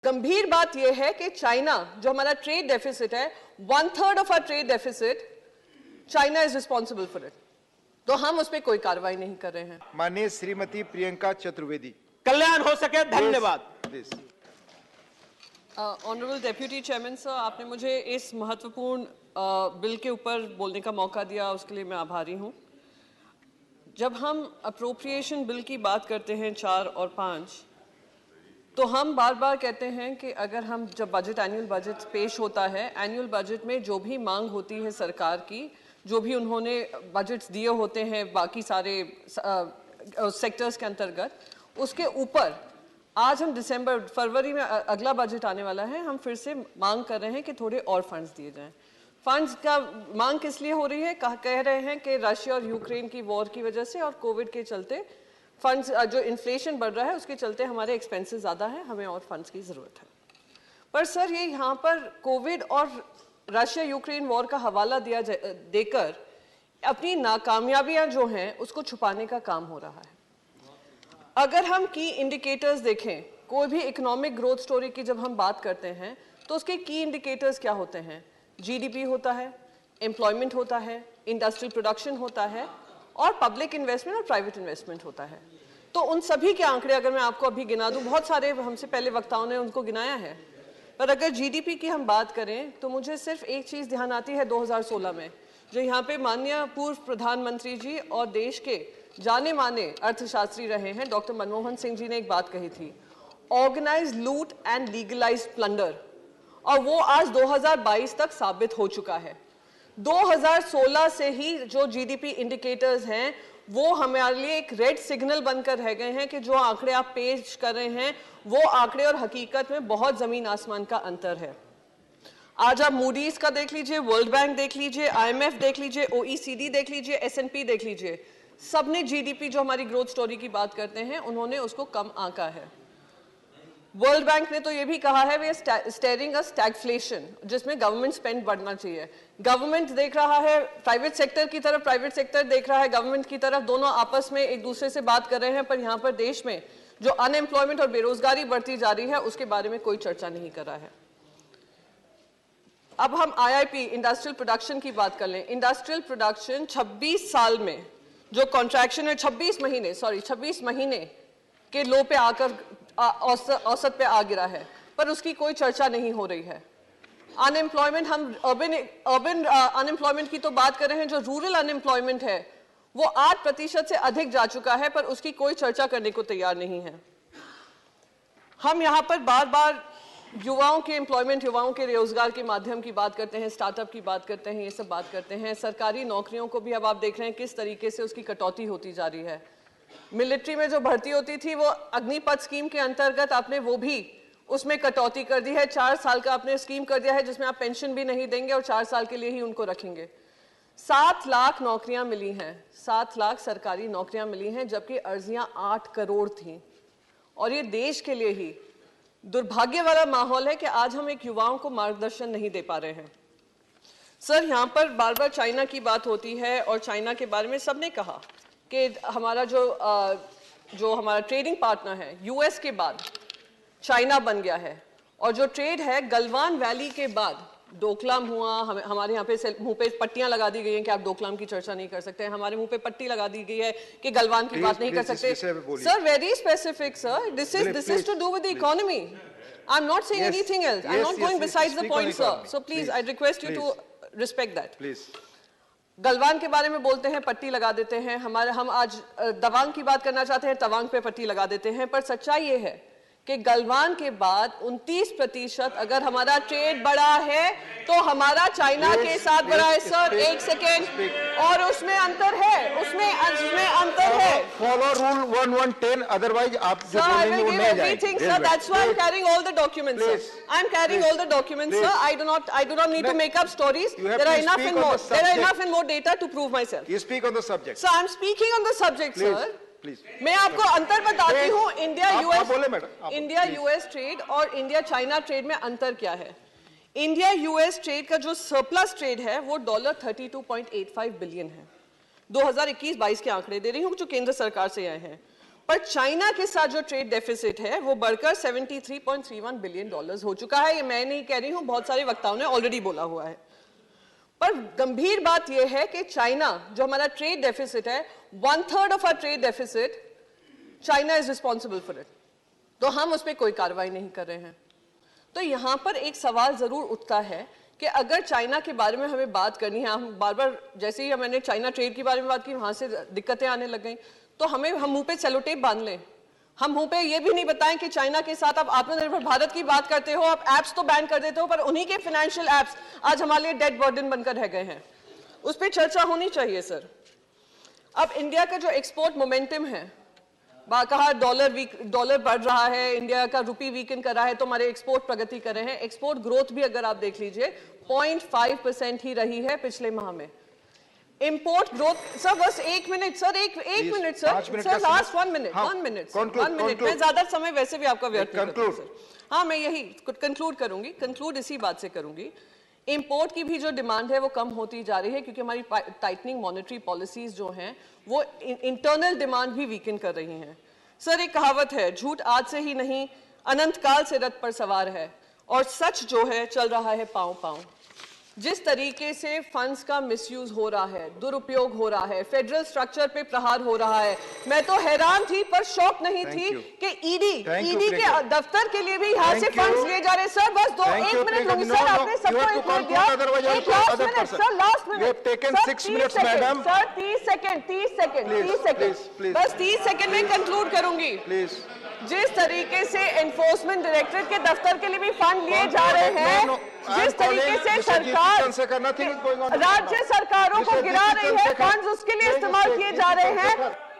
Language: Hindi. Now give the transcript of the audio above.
गंभीर बात यह है कि चाइना जो हमारा ट्रेड डेफिसिट है 1/3 of our trade deficit China is responsible for it, तो हम उस पर कोई कार्रवाई नहीं कर रहे हैं। माननीय श्रीमती प्रियंका चतुर्वेदी। कल्याण हो सके, धन्यवाद। ऑनरेबल डेप्यूटी चेयरमैन सर, आपने मुझे इस महत्वपूर्ण बिल के ऊपर बोलने का मौका दिया, उसके लिए मैं आभारी हूं। जब हम अप्रोप्रिएशन बिल की बात करते हैं 4 और 5, तो हम बार बार कहते हैं कि अगर हम जब बजट एनुअल बजट पेश होता है, एनुअल बजट में जो भी मांग होती है सरकार की, जो भी उन्होंने बजट्स दिए होते हैं बाकी सारे सेक्टर्स के अंतर्गत, उसके ऊपर आज हम फरवरी में अगला बजट आने वाला है, हम फिर से मांग कर रहे हैं कि थोड़े और फंड्स दिए जाएं। फंड्स का मांग किस लिए हो रही है? कह रहे हैं कि रशिया और यूक्रेन की वॉर की वजह से और कोविड के चलते फंड्स, जो इन्फ्लेशन बढ़ रहा है उसके चलते हमारे एक्सपेंसेस ज़्यादा है, हमें और फंड्स की ज़रूरत है। पर सर, ये यहाँ पर कोविड और रशिया यूक्रेन वॉर का हवाला देकर अपनी नाकामयाबियाँ जो हैं उसको छुपाने का काम हो रहा है। अगर हम की इंडिकेटर्स देखें, कोई भी इकोनॉमिक ग्रोथ स्टोरी की जब हम बात करते हैं तो उसके की इंडिकेटर्स क्या होते हैं? जीडीपी होता है, एम्प्लॉयमेंट होता है, इंडस्ट्रियल प्रोडक्शन होता है और पब्लिक इन्वेस्टमेंट और प्राइवेट इन्वेस्टमेंट होता है। तो उन सभी के आंकड़े अगर मैं आपको अभी गिना दूं, बहुत सारे हमसे पहले वक्ताओं ने उनको गिनाया है, पर अगर जीडीपी की हम बात करें तो मुझे सिर्फ एक चीज़ ध्यान आती है 2016 में, जो यहाँ पे माननीय पूर्व प्रधानमंत्री जी और देश के जाने माने अर्थशास्त्री रहे हैं डॉक्टर मनमोहन सिंह जी ने एक बात कही थी, ऑर्गेनाइज लूट एंड लीगलाइज प्लंडर, और वो आज 2022 तक साबित हो चुका है। 2016 से ही जो जीडीपी इंडिकेटर्स हैं वो हमारे लिए एक रेड सिग्नल बनकर रह गए हैं कि जो आंकड़े आप पेश कर रहे हैं वो आंकड़े और हकीकत में बहुत जमीन आसमान का अंतर है। आज आप मूडीज का देख लीजिए, वर्ल्ड बैंक देख लीजिए, IMF देख लीजिए, OECD देख लीजिए, S&P देख लीजिए, सबने जीडीपी जो हमारी ग्रोथ स्टोरी की बात करते हैं उन्होंने उसको कम आंका है। वर्ल्ड बैंक ने तो ये भी कहा है वे स्टेयरिंग अ स्टैगफ्लेशन, जिसमें गवर्नमेंट स्पेंड बढ़ना चाहिए। गवर्नमेंट देख रहा है प्राइवेट सेक्टर की तरफ, प्राइवेट सेक्टर देख रहा है गवर्नमेंट की तरफ, दोनों आपस में एक दूसरे से बात कर रहे हैं, पर यहाँ पर देश में जो अनएम्प्लॉयमेंट और बेरोजगारी बढ़ती जा रही है उसके बारे में कोई चर्चा नहीं कर रहा है। अब हम IIP इंडस्ट्रियल प्रोडक्शन की बात कर लें। इंडस्ट्रियल प्रोडक्शन 26 साल में जो कॉन्ट्रैक्शन है 26 महीने के लो पे आकर औसत पे आ गिरा है, पर उसकी कोई चर्चा नहीं हो रही है। अनएम्प्लॉयमेंट, हम अर्बन अनएम्प्लॉयमेंट की तो बात कर रहे हैं, जो रूरल अनएम्प्लॉयमेंट है वो 8% से अधिक जा चुका है, पर उसकी कोई चर्चा करने को तैयार नहीं है। हम यहाँ पर बार बार युवाओं के एम्प्लॉयमेंट, युवाओं के रोजगार के माध्यम की बात करते हैं, स्टार्टअप की बात करते हैं, ये सब बात करते हैं। सरकारी नौकरियों को भी अब आप देख रहे हैं किस तरीके से उसकी कटौती होती जा रही है। मिलिट्री में जो भर्ती होती थी वो अग्निपथ स्कीम के अंतर्गत आपने वो भी उसमें कटौती कर दी है। 4 साल का आपने स्कीम कर दिया है जिसमें आप पेंशन भी नहीं देंगे और 4 साल के लिए ही उनको रखेंगे। 7 लाख नौकरियां मिली हैं, 7 लाख सरकारी नौकरियां मिली हैं, जबकि अर्जियां 8 करोड़ थीं। और ये देश के लिए ही दुर्भाग्य वाला माहौल है कि आज हम एक युवाओं को मार्गदर्शन नहीं दे पा रहे हैं। सर, यहाँ पर बार बार चाइना की बात होती है और चाइना के बारे में सबने कहा कि हमारा जो हमारा ट्रेडिंग पार्टनर है US के बाद चाइना बन गया है, और जो ट्रेड है गलवान वैली के बाद डोकलाम हुआ, हमारे यहाँ पे मुंह पे पट्टियां लगा दी गई हैं कि आप डोकलाम की चर्चा नहीं कर सकते, हमारे मुंह पे पट्टी लगा दी गई है कि गलवान की बात नहीं कर सकते। Sir, very specific sir, this is to do with the economy, I am not saying anything else, I am not going besides the point sir, so please I request you to respect that. Please, Galwan के बारे में बोलते हैं, पट्टी लगा देते हैं, हम आज तवांग की बात करना चाहते हैं, तवांग पे पट्टी लगा देते हैं, पर सच्चाई ये है कि गलवान के बाद 29% अगर हमारा ट्रेड बढ़ा है तो हमारा चाइना के साथ बढ़ा है। सर, एक सेकेंड, और उसमें अंतर है, उसमें अंतर है। फॉलो रूल 1110, अदरवाइज आप जो बोलेंगे वो नहीं जाएगा। Sir, that's why I'm carrying all the documents, sir. I'm carrying all the documents, sir. I do not need to make up stories. There are enough and more data to prove myself. You speak on the subject. So I'm speaking on the subject, sir. Please. मैं आपको अंतर बताती हूँ, इंडिया US ट्रेड और इंडिया चाइना ट्रेड में अंतर क्या है। इंडिया US ट्रेड का जो सरप्लस ट्रेड है वो $32.85 बिलियन है। 2021-22 के आंकड़े दे रही हूँ जो केंद्र सरकार से आए हैं। पर चाइना के साथ जो ट्रेड डेफिसिट है वो बढ़कर $73.31 बिलियन हो चुका है। ये मैं नहीं कह रही हूं, बहुत सारे वक्ताओं ने ऑलरेडी बोला हुआ है। पर गंभीर बात यह है कि चाइना जो हमारा ट्रेड डेफिसिट है, 1/3 of our trade deficit China is responsible for it, तो हम उस पर कोई कार्रवाई नहीं कर रहे हैं। तो यहां पर एक सवाल जरूर उठता है कि अगर चाइना के बारे में हमें बात करनी है, हम बार बार जैसे ही मैंने चाइना ट्रेड के बारे में बात की वहां से दिक्कतें आने लग गई, तो हम मुंह पे सेलो टेप बांध लें। हम मुंह पे ये भी नहीं बताएं कि चाइना के साथ आप आत्मनिर्भर भारत की बात करते हो, आप एप्स तो बैन कर देते हो, पर उन्हीं के फाइनेंशियल एप्स आज हमारे लिए डेड बर्डन बनकर रह गए हैं। उस पर चर्चा होनी चाहिए सर। अब इंडिया का जो एक्सपोर्ट मोमेंटम है, कहा डॉलर बढ़ रहा है, इंडिया का रुपी वीकन कर रहा है, तो हमारे एक्सपोर्ट प्रगति कर रहे हैं। एक्सपोर्ट ग्रोथ भी अगर आप देख लीजिए 0.5% ही रही है पिछले माह में। इंपोर्ट ग्रोथ सर, बस एक मिनट सर, एक मिनट सर, लास्ट 1 मिनट, मैं ज्यादा समय वैसे भी आपका व्यर्थ नहीं करती सर। हाँ, मैं यही कंक्लूड करूंगी, कंक्लूड इसी बात से करूंगी। इंपोर्ट की भी जो डिमांड है वो कम होती जा रही है, क्योंकि हमारी टाइटनिंग मॉनेटरी पॉलिसीज जो हैं वो इंटरनल डिमांड भी वीकन कर रही हैं। सर, एक कहावत है, झूठ आज से ही नहीं अनंत काल से रथ पर सवार है, और सच जो है चल रहा है पांव पांव। जिस तरीके से फंड्स का मिसयूज हो रहा है, दुरुपयोग हो रहा है, फेडरल स्ट्रक्चर पे प्रहार हो रहा है, मैं तो हैरान थी पर शौक नहीं थी कि ईडी के दफ्तर के लिए भी यहाँ से फंड्स लिए जा रहे। सर बस एक मिनट लूंगी सर, आपने सबको एक मिनट दिया, एक last minute sir, last minute sir, 30 second, बस 30 सेकंड में कंक्लूड करूंगी। जिस तरीके से एनफोर्समेंट डायरेक्टरेट के दफ्तर के लिए भी फंड लिए जा रहे हैं, जिस तरीके से सरकार राज्य सरकारों को गिरा रही है, फंड्स उसके लिए इस्तेमाल किए जा रहे हैं।